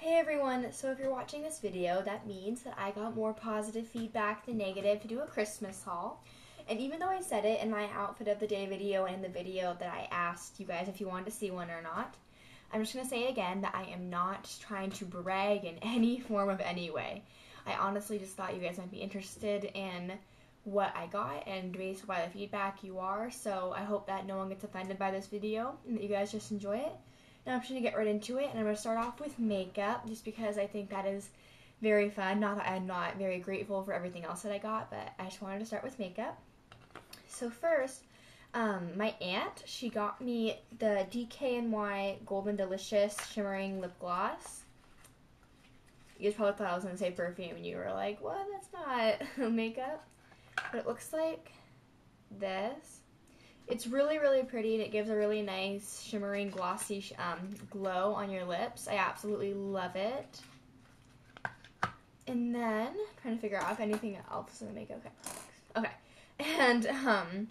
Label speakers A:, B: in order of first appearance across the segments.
A: Hey everyone, so if you're watching this video, that means that I got more positive feedback than negative to do a Christmas haul. And even though I said it in my outfit of the day video and the video that I asked you guys if you wanted to see one or not, I'm just going to say again that I am not trying to brag in any form of any way. I honestly just thought you guys might be interested in what I got, and based by the feedback you are, so I hope that no one gets offended by this video and that you guys just enjoy it. Now I'm just going to get right into it, and I'm going to start off with makeup just because I think that is very fun. Not that I'm not very grateful for everything else that I got, but I just wanted to start with makeup. So first, my aunt, she got me the DKNY Golden Delicious Shimmering Lip Gloss. You guys probably thought I was going to say perfume, and you were like, what? That's not makeup. But it looks like this. It's really, really pretty, and it gives a really nice, shimmering, glossy glow on your lips. I absolutely love it. And then, trying to figure out if anything else in the makeup. Okay. And, then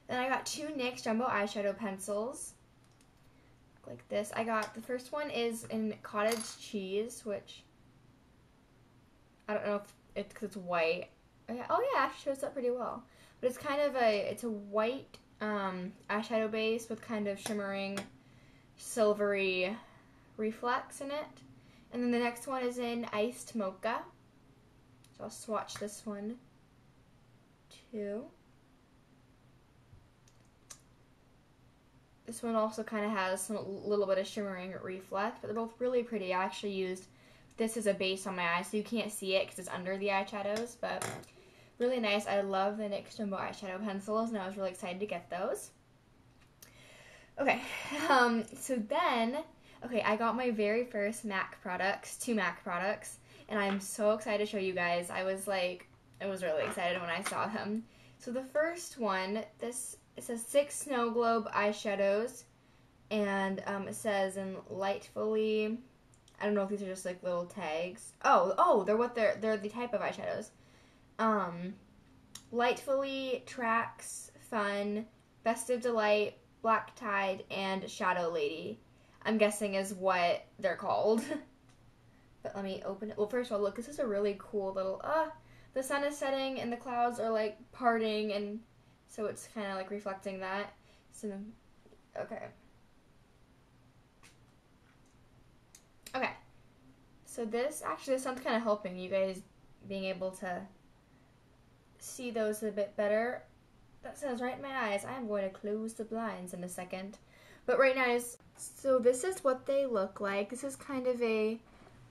A: I got two NYX Jumbo Eyeshadow Pencils. Like this. I got, the first one is in Cottage Cheese, which, I don't know if it's because it's white. Oh yeah, it shows up pretty well. But it's kind of it's a white eyeshadow base with kind of shimmering, silvery reflex in it. And then the next one is in Iced Mocha. So I'll swatch this one too. This one also kind of has some little bit of shimmering reflex, but they're both really pretty. I actually used this as a base on my eyes, so you can't see it because it's under the eyeshadows, but really nice. I love the NYX Jumbo Eyeshadow Pencils, and I was really excited to get those. Okay, so then, I got my very first MAC products, two MAC products, and I'm so excited to show you guys. I was really excited when I saw them. So the first one, it says 6 Snow Globe eyeshadows, and it says in Lightfully, I don't know if these are just like little tags. Oh, they're the type of eyeshadows. Lightfully, Tracks, Fun, Festive Delight, Black Tide, and Shadow Lady, I'm guessing is what they're called. But let me open it. Well, first of all, look, this is a really cool little, the sun is setting and the clouds are like parting, and so it's kind of like reflecting that. So, okay. So this sounds kind of helping you guys being able to see those a bit better. That says right in my eyes. I am going to close the blinds in a second. But right now, so this is what they look like. This is kind of a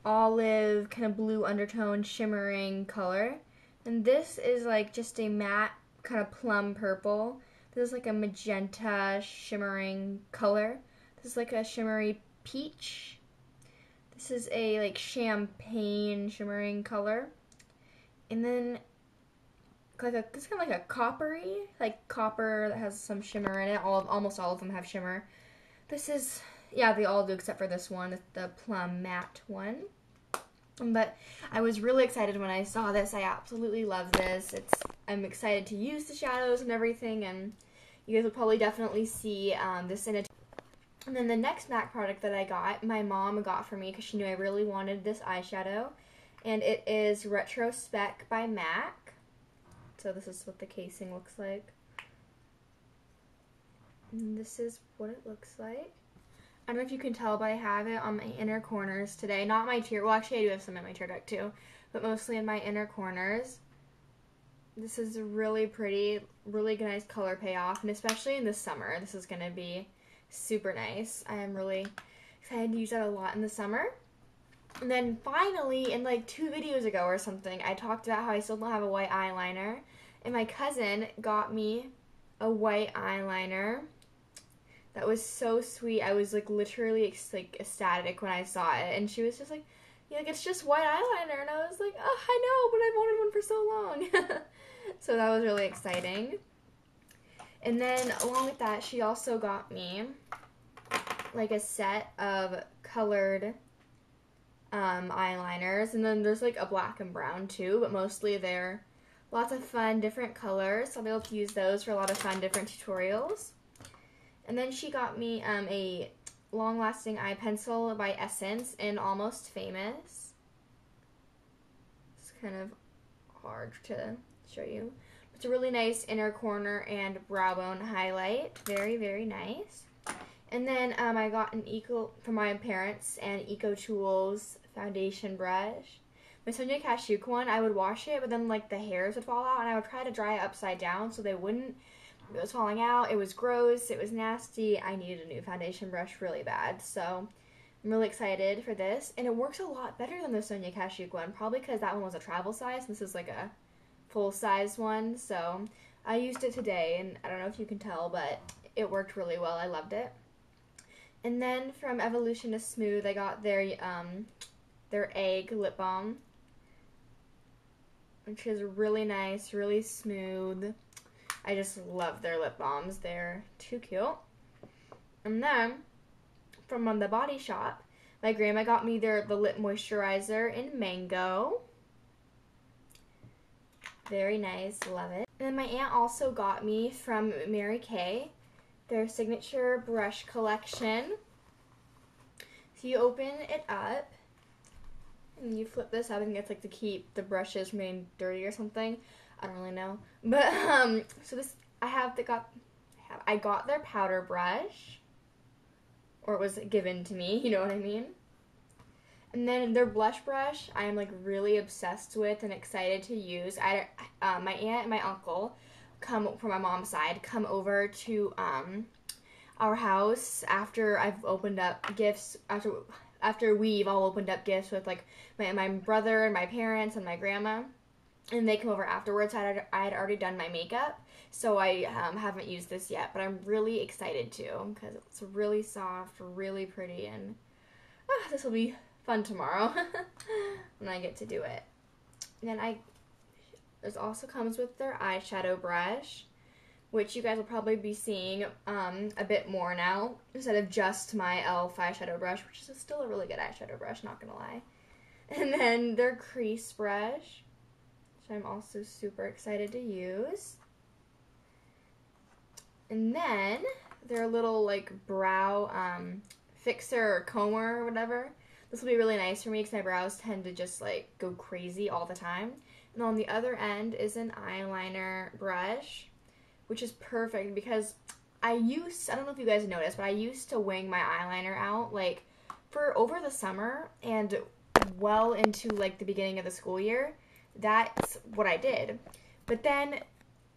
A: olive, kind of blue undertone, shimmering color. And this is like just a matte, kind of plum purple. This is like a magenta, shimmering color. This is like a shimmery peach. This is a like champagne shimmering color. And then it's kind of like a coppery, like copper that has some shimmer in it. Almost all of them have shimmer. This is, yeah, they all do except for this one, the plum matte one. But I was really excited when I saw this. I absolutely love this. I'm excited to use the shadows and everything, and you guys will probably definitely see this in a. And then the next MAC product that I got, my mom got for me because she knew I really wanted this eyeshadow. And it is Retro Spec by MAC. So this is what the casing looks like. And this is what it looks like. I don't know if you can tell, but I have it on my inner corners today. Not my tear, well actually I do have some in my tear duct too, but mostly in my inner corners. This is really pretty, really nice color payoff, and especially in the summer, this is going to be super nice. I am really excited to use that a lot in the summer. And then finally, in like 2 videos ago or something, I talked about how I still don't have a white eyeliner. And my cousin got me a white eyeliner. That was so sweet. I was like literally like ecstatic when I saw it. And she was just like, yeah, like, it's just white eyeliner. And I was like, oh, I know, but I've wanted one for so long. So that was really exciting. And then along with that, she also got me like a set of colored eyeliners, and then there's like a black and brown too, but mostly they're lots of fun different colors, so I'll be able to use those for a lot of fun different tutorials. And then she got me a Long Lasting Eye Pencil by Essence in Almost Famous. It's kind of hard to show you. It's a really nice inner corner and brow bone highlight. Very, very nice. And then I got an from my parents, an Eco Tools foundation brush. My Sonia Kashuk one, I would wash it, but then like the hairs would fall out, and I would try to dry it upside down so they wouldn't. It was falling out. It was gross. It was nasty. I needed a new foundation brush really bad, so I'm really excited for this. And it works a lot better than the Sonia Kashuk one, probably because that one was a travel size. This is like a full-size one, so I used it today, and I don't know if you can tell, but it worked really well. I loved it. And then from Evolution to Smooth, I got their egg lip balm, which is really nice, really smooth. I just love their lip balms. They're too cute. And then from The Body Shop, my grandma got me the lip moisturizer in Mango. Very nice, love it. And then my aunt also got me from Mary Kay their signature brush collection. So you open it up and you flip this up. I think it's like to keep the brushes from being dirty or something. I don't really know. But so this I got their powder brush, or it was given to me, you know what I mean? And then their blush brush, I am like really obsessed with and excited to use. My aunt and my uncle come from my mom's side, come over to our house after I've opened up gifts, after we've all opened up gifts with like my brother and my parents and my grandma, and they come over afterwards. I had already done my makeup, so I haven't used this yet, but I'm really excited to, because it's really soft, really pretty, and this will be fun tomorrow when I get to do it. And then this also comes with their eyeshadow brush, which you guys will probably be seeing a bit more now, instead of just my e.l.f. eyeshadow brush, which is still a really good eyeshadow brush, not gonna lie. And then their crease brush, which I'm also super excited to use. And then their little like brow fixer or comber or whatever. This will be really nice for me because my brows tend to just like go crazy all the time. And on the other end is an eyeliner brush, which is perfect because I don't know if you guys noticed, but I used to wing my eyeliner out like for over the summer and well into like the beginning of the school year. That's what I did. But then,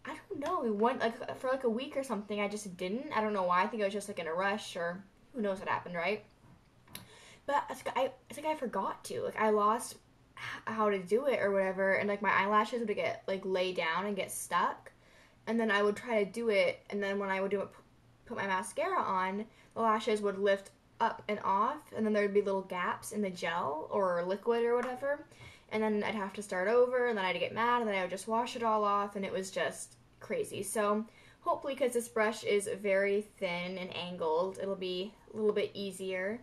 A: I don't know, for like a week or something, I just didn't. I don't know why. I think I was just like in a rush, or who knows what happened, right? But it's like I forgot to. Like I lost how to do it or whatever, and like my eyelashes would get like lay down and get stuck. And then I would try to do it, and then when I would put my mascara on, the lashes would lift up and off, and then there would be little gaps in the gel or liquid or whatever. And then I'd have to start over, and then I'd get mad, and then I would just wash it all off, and it was just crazy. So hopefully, because this brush is very thin and angled, it'll be a little bit easier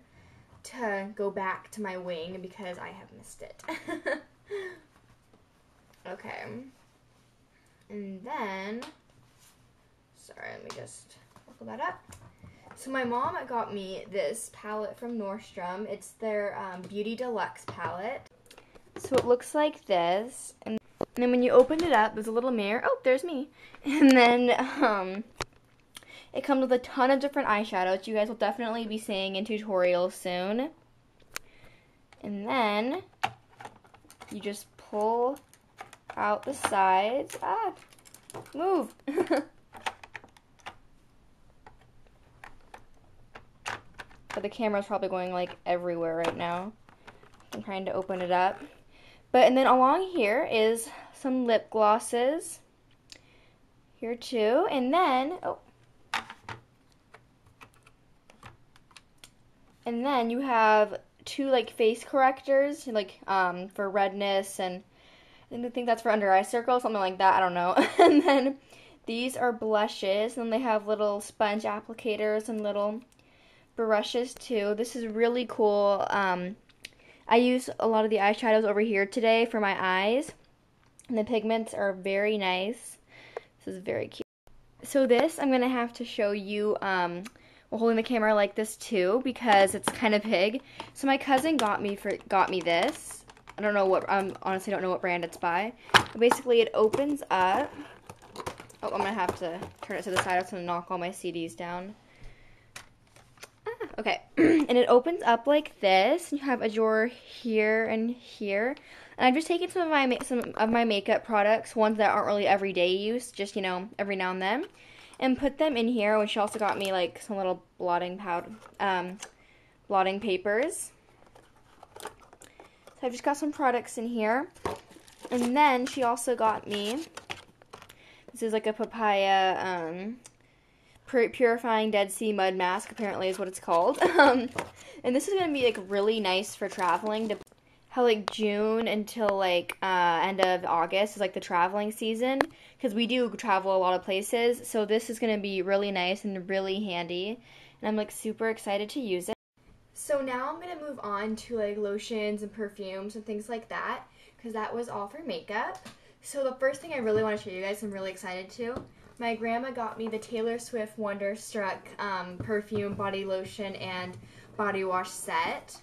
A: to go back to my wing because I have missed it. Okay. And then, sorry, let me just buckle that up. So my mom got me this palette from Nordstrom. It's their Beauty Deluxe palette. So it looks like this, and then when you open it up, there's a little mirror. Oh, there's me. And then it comes with a ton of different eyeshadows. You guys will definitely be seeing in tutorials soon. And then you just pull out the sides. Move. But the camera's probably going like everywhere right now. I'm trying to open it up. And then along here is some lip glosses. Here too. And then, and then you have two like face correctors, like for redness, and I think that's for under eye circles, something like that, I don't know. And then these are blushes, and they have little sponge applicators and little brushes too. This is really cool. I use a lot of the eyeshadows over here today for my eyes, and the pigments are very nice. This is very cute. So this, I'm going to have to show you while holding the camera like this too, because it's kind of big. So my cousin got me this. I don't know what, honestly don't know what brand it's by. But basically it opens up. Oh, I'm gonna have to turn it to the side. I was gonna knock all my CDs down. Okay, and it opens up like this. You have a drawer here and here. And I've just taken some of my makeup products, ones that aren't really everyday use, just, you know, every now and then, and put them in here. And she also got me like some little blotting papers. So I've just got some products in here. And then she also got me, this is like a papaya purifying Dead Sea mud mask, apparently is what it's called. And this is going to be like really nice for traveling. How like June until like end of August is like the traveling season, because we do travel a lot of places. So this is going to be really nice and really handy. And I'm like super excited to use it. So now I'm going to move on to like lotions and perfumes and things like that, because that was all for makeup. So the first thing I really want to show you guys, I'm really excited to. My grandma got me the Taylor Swift Wonderstruck perfume, body lotion, and body wash set.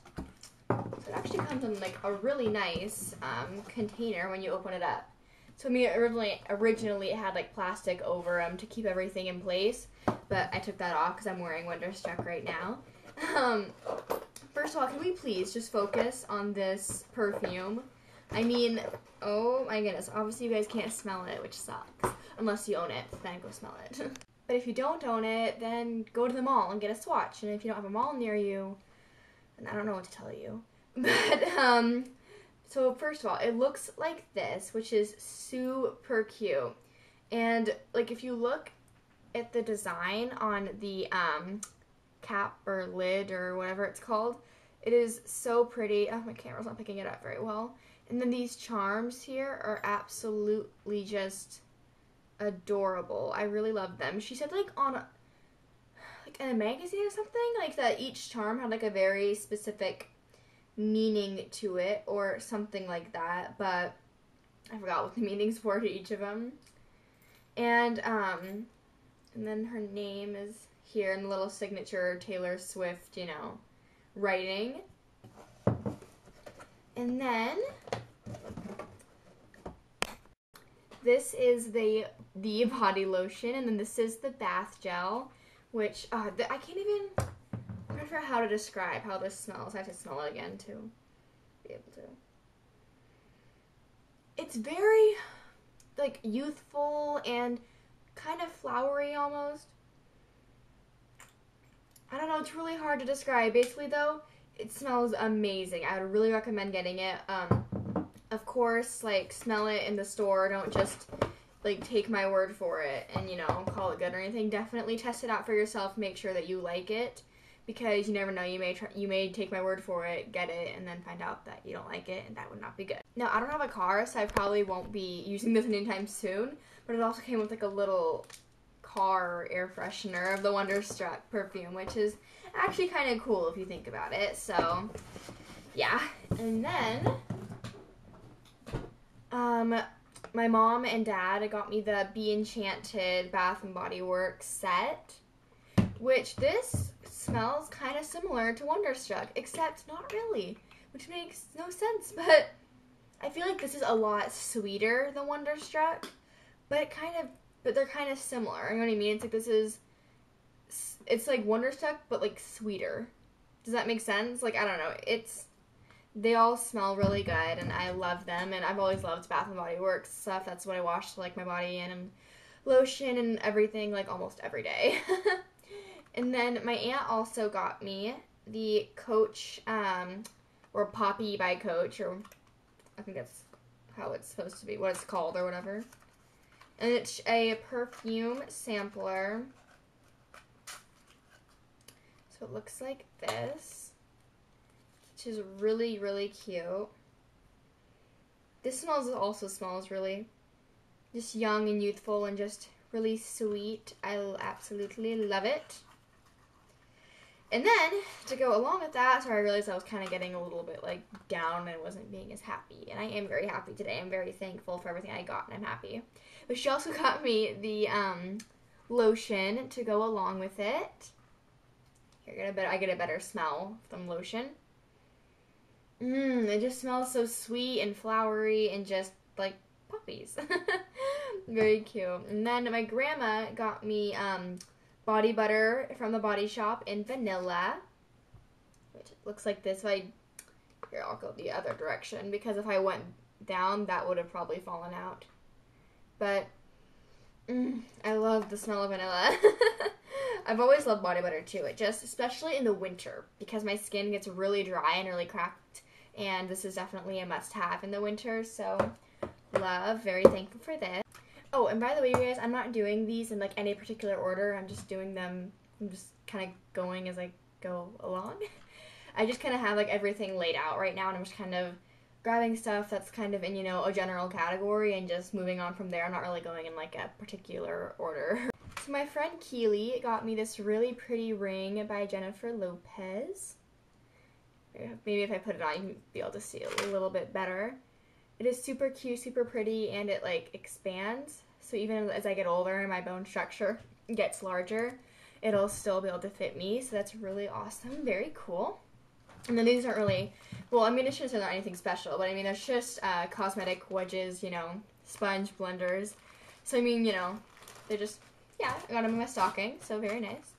A: So it actually comes in like a really nice container when you open it up. So originally it had like plastic over them to keep everything in place, but I took that off because I'm wearing Wonderstruck right now. First of all, can we please just focus on this perfume? I mean, oh my goodness, obviously you guys can't smell it, which sucks. Unless you own it, then go smell it. But if you don't own it, then go to the mall and get a swatch. And if you don't have a mall near you, then I don't know what to tell you. But, so first of all, it looks like this, which is super cute. And, like, if you look at the design on the cap or lid or whatever it's called, it is so pretty. Oh, my camera's not picking it up very well. And then these charms here are absolutely just adorable. I really love them. She said like on in a magazine or something, like that each charm had like a very specific meaning to it or something like that, but I forgot what the meanings were to each of them. And then her name is here in the little signature Taylor Swift, you know, writing. And then this is the body lotion, and then this is the bath gel, which I can't even, I'm not sure how to describe how this smells. I have to smell it again to be able to. It's very like youthful and kind of flowery almost. I don't know, it's really hard to describe. Basically though, it smells amazing. I would really recommend getting it. Of course, like, smell it in the store. Don't just, like, take my word for it and, you know, call it good or anything. Definitely test it out for yourself. Make sure that you like it, because you never know. You may take my word for it, get it, and then find out that you don't like it, and that would not be good. Now, I don't have a car, so I probably won't be using this anytime soon, but it also came with, like, a little car air freshener of the Wonderstruck perfume, which is actually kind of cool if you think about it. So, yeah. And then my mom and dad got me the Be Enchanted Bath and Body Works set, which this smells kind of similar to Wonderstruck, except not really, which makes no sense, but I feel like this is a lot sweeter than Wonderstruck, but they're kind of similar, you know what I mean? It's like it's like Wonderstruck, but like sweeter. Does that make sense? Like, I don't know, they all smell really good, and I love them, and I've always loved Bath & Body Works stuff. That's what I wash, like, my body in, and lotion and everything, like, almost every day. And then my aunt also got me the Coach, or Poppy by Coach, or I think that's how it's supposed to be, what it's called, or whatever. And it's a perfume sampler. So it looks like this, which is really, really cute. This also smells really just young and youthful and just really sweet. I absolutely love it. And then, to go along with that, so I realized I was kind of getting a little bit, like, down and wasn't being as happy. And I am very happy today. I'm very thankful for everything I got, and I'm happy. But she also got me the lotion to go along with it. I get a better smell from lotion. It just smells so sweet and flowery and just like puppies. Very cute. And then my grandma got me body butter from the Body Shop in vanilla, which looks like this. Here, I'll go the other direction because if I went down, that would have probably fallen out. But I love the smell of vanilla. I've always loved body butter too. Especially in the winter, because my skin gets really dry and really cracked, and this is definitely a must-have in the winter. So, very thankful for this. Oh, and by the way, you guys, I'm not doing these in like any particular order. I'm just kind of going as I go along. I just kind of have like everything laid out right now, and I'm just kind of grabbing stuff that's kind of in, a general category and just moving on from there. I'm not really going in like a particular order. So my friend Keely got me this really pretty ring by Jennifer Lopez. Maybe if I put it on, you can be able to see it a little bit better. It is super cute, super pretty, and it like expands. So even as I get older and my bone structure gets larger, it'll still be able to fit me. So that's really awesome. Very cool. And then these aren't really, well, I mean, it shouldn't say they're anything special, but I mean, there's just cosmetic wedges, sponge blenders. So I mean, they're just, yeah, I got them in my stocking, so very nice.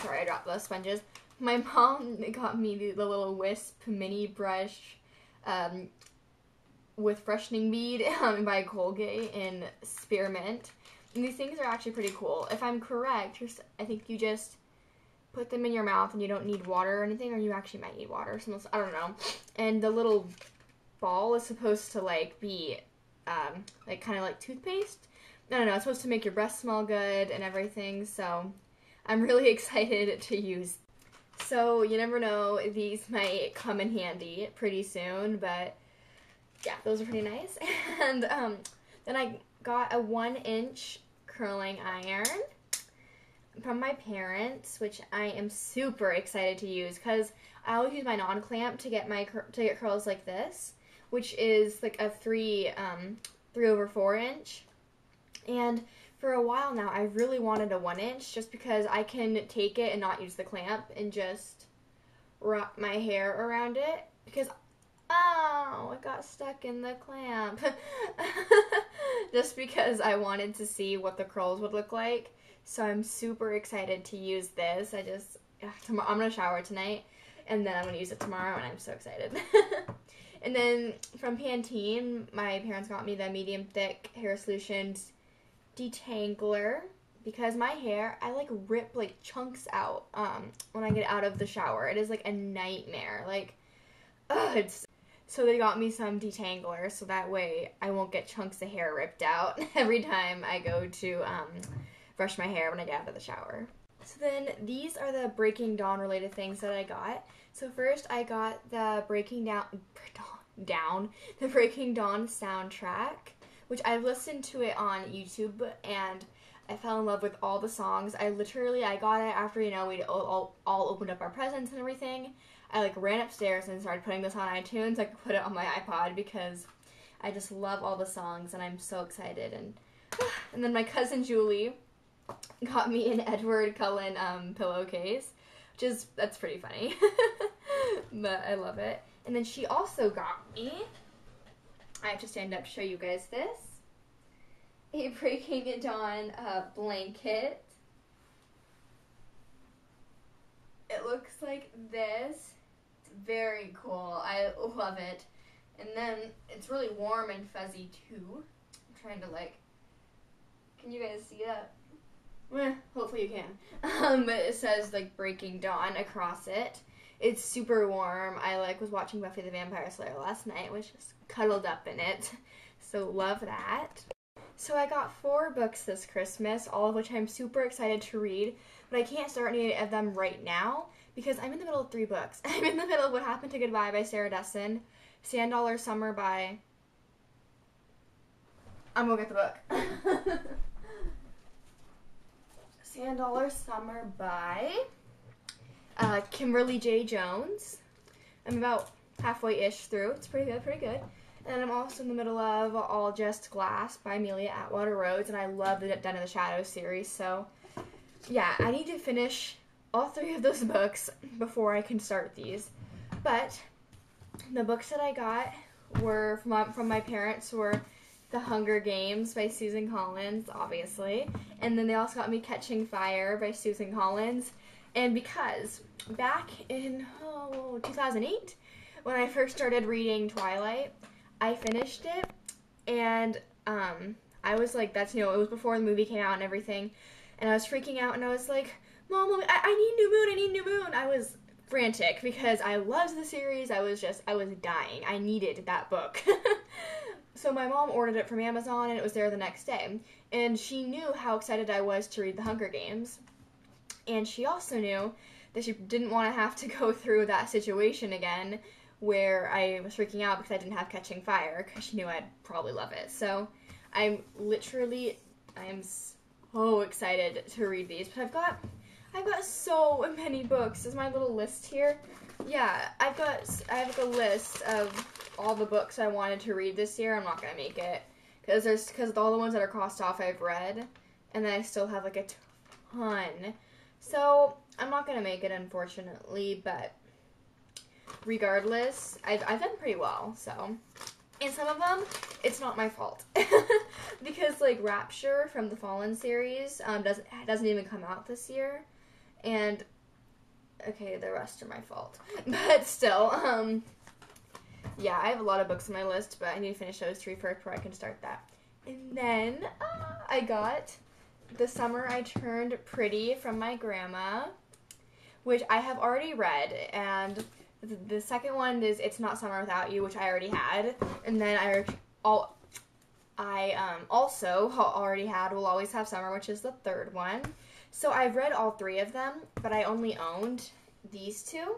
A: Sorry, I dropped those sponges. My mom got me the little Wisp mini brush with freshening bead by Colgate in spearmint. And these things are actually pretty cool. If I'm correct, I think you just put them in your mouth and you don't need water or anything, or you actually might need water. So I don't know. And the little ball is supposed to like be kind of like toothpaste. I don't know. It's supposed to make your breath smell good and everything. So I'm really excited to use. So you never know, these might come in handy pretty soon, but yeah, those are pretty nice. And then I got a 1-inch curling iron from my parents, which I am super excited to use because I always use my non-clamp to get curls like this, which is like a 3/4 inch. And for a while now, I really wanted a 1-inch just because I can take it and not use the clamp and just wrap my hair around it because, oh, it got stuck in the clamp. Just because I wanted to see what the curls would look like. So I'm super excited to use this. I'm going to shower tonight and then I'm going to use it tomorrow and I'm so excited. And then from Pantene, my parents got me the medium thick hair solutions detangler because my hair, I like rip like chunks out when I get out of the shower. It is like a nightmare. Like, so they got me some detangler so that way I won't get chunks of hair ripped out every time I go to brush my hair when I get out of the shower. So then these are the Breaking Dawn related things that I got. So first I got the Breaking Dawn soundtrack, which I've listened to it on YouTube and I fell in love with all the songs. I got it after, we'd all opened up our presents and everything. I like ran upstairs and started putting this on iTunes. I could put it on my iPod because I just love all the songs and I'm so excited. And then my cousin Julie got me an Edward Cullen pillowcase, that's pretty funny. But I love it. And then she also got me, I have to stand up to show you guys this, a Breaking Dawn blanket. It looks like this. It's very cool. I love it. And then it's really warm and fuzzy too. I'm trying to can you guys see that? Hopefully you can. But it says Breaking Dawn across it. It's super warm. I was watching Buffy the Vampire Slayer last night, was just cuddled up in it. So love that. So I got 4 books this Christmas, all of which I'm super excited to read, but I can't start any of them right now because I'm in the middle of 3 books. I'm in the middle of What Happened to Goodbye by Sarah Dessen, Sand Dollar Summer by... I'm gonna get the book. Sand Dollar Summer by Kimberly J. Jones. I'm about halfway-ish through. It's pretty good. And I'm also in the middle of All Just Glass by Amelia Atwater Rhodes, and I love the Den of the Shadows series, so yeah, I need to finish all 3 of those books before I can start these. But the books that I got were from my parents were The Hunger Games by Susan Collins, obviously, and then they also got me Catching Fire by Susan Collins. And because back in 2008, when I first started reading Twilight, I finished it, and I was like, that's, it was before the movie came out and everything, and I was freaking out, and I was like, Mom, I need New Moon, I need New Moon. I was frantic because I loved the series. I was dying. I needed that book. So my mom ordered it from Amazon, and it was there the next day, and she knew how excited I was to read The Hunger Games, and she also knew that she didn't want to have to go through that situation again where I was freaking out because I didn't have Catching Fire, because she knew I'd probably love it. So I am so excited to read these. But I've got so many books. Is my little list here? Yeah, I have a list of all the books I wanted to read this year. I'm not gonna make it because all the ones that are crossed off I've read, and then I still have like a ton. So I'm not gonna make it, unfortunately, but regardless, I've done pretty well, so. And some of them, it's not my fault. Because, like, Rapture from the Fallen series doesn't even come out this year. And, okay, the rest are my fault. But still, yeah, I have a lot of books on my list, but I need to finish those 3 first before I can start that. And then, I got The Summer I Turned Pretty from my grandma, which I have already read, and the second one is It's Not Summer Without You, which I already had, and then I also already had We'll Always Have Summer, which is the third one. So I've read all 3 of them, but I only owned these 2,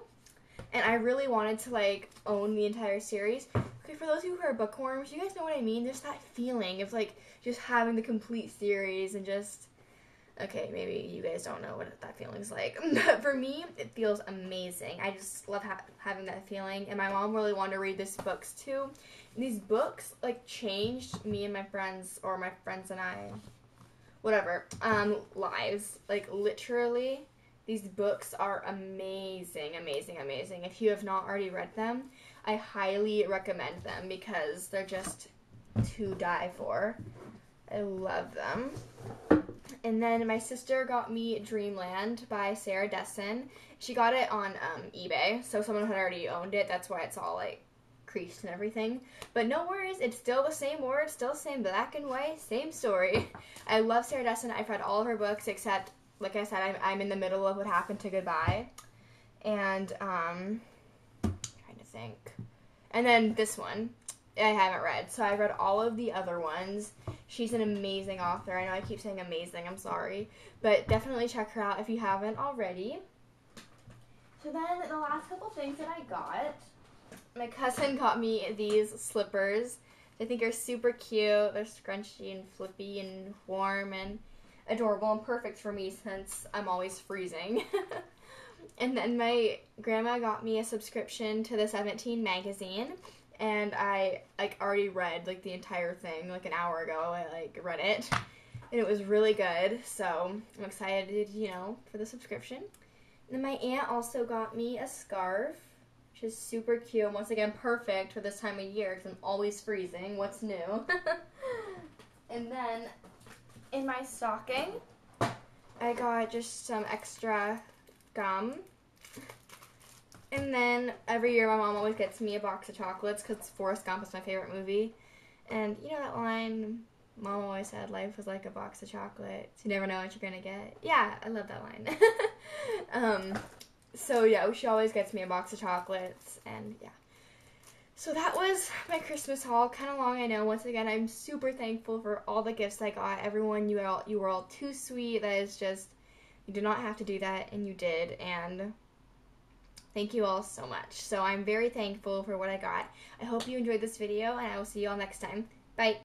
A: and I really wanted to, like, own the entire series. Okay, for those of you who are bookworms, you guys know what I mean? There's that feeling of, like, just having the complete series and just... Okay, maybe you guys don't know what that feeling's like. But for me, it feels amazing. I just love having that feeling. And my mom really wanted to read these books too. And these books, like, changed me and my friends, or my friends and I, whatever, lives. Like, literally, these books are amazing, amazing, amazing. If you have not already read them, I highly recommend them because they're just to die for. I love them. And then my sister got me Dreamland by Sarah Dessen. She got it on eBay, so someone had already owned it. That's why it's all, like, creased and everything. But no worries, it's still the same words, still the same black and white, same story. I love Sarah Dessen. I've read all of her books, except, like I said, I'm in the middle of What Happened to Goodbye. And, trying to think. And then this one I haven't read, so I've read all of the other ones. She's an amazing author. I know I keep saying amazing, I'm sorry. But definitely check her out if you haven't already. So then, the last couple things that I got, my cousin got me these slippers. I think are super cute. They're scrunchy and flippy and warm and adorable and perfect for me since I'm always freezing. And then my grandma got me a subscription to the 17 magazine. And I, like, already read, like, the entire thing, like, an hour ago. I, like, read it. And it was really good. So, I'm excited, for the subscription. And then my aunt also got me a scarf, which is super cute. And once again, perfect for this time of year, because I'm always freezing. What's new? And then, in my stocking, I got just some extra gum. And then every year my mom always gets me a box of chocolates because Forrest Gump is my favorite movie. And you know that line, Mom always said life was like a box of chocolates. You never know what you're going to get. Yeah, I love that line. So yeah, she always gets me a box of chocolates. And yeah. So that was my Christmas haul. Kind of long, I know. Once again, I'm super thankful for all the gifts I got. Everyone, you were all too sweet. That is just, you did not have to do that, and you did. And thank you all so much. So I'm very thankful for what I got. I hope you enjoyed this video, and I will see you all next time. Bye!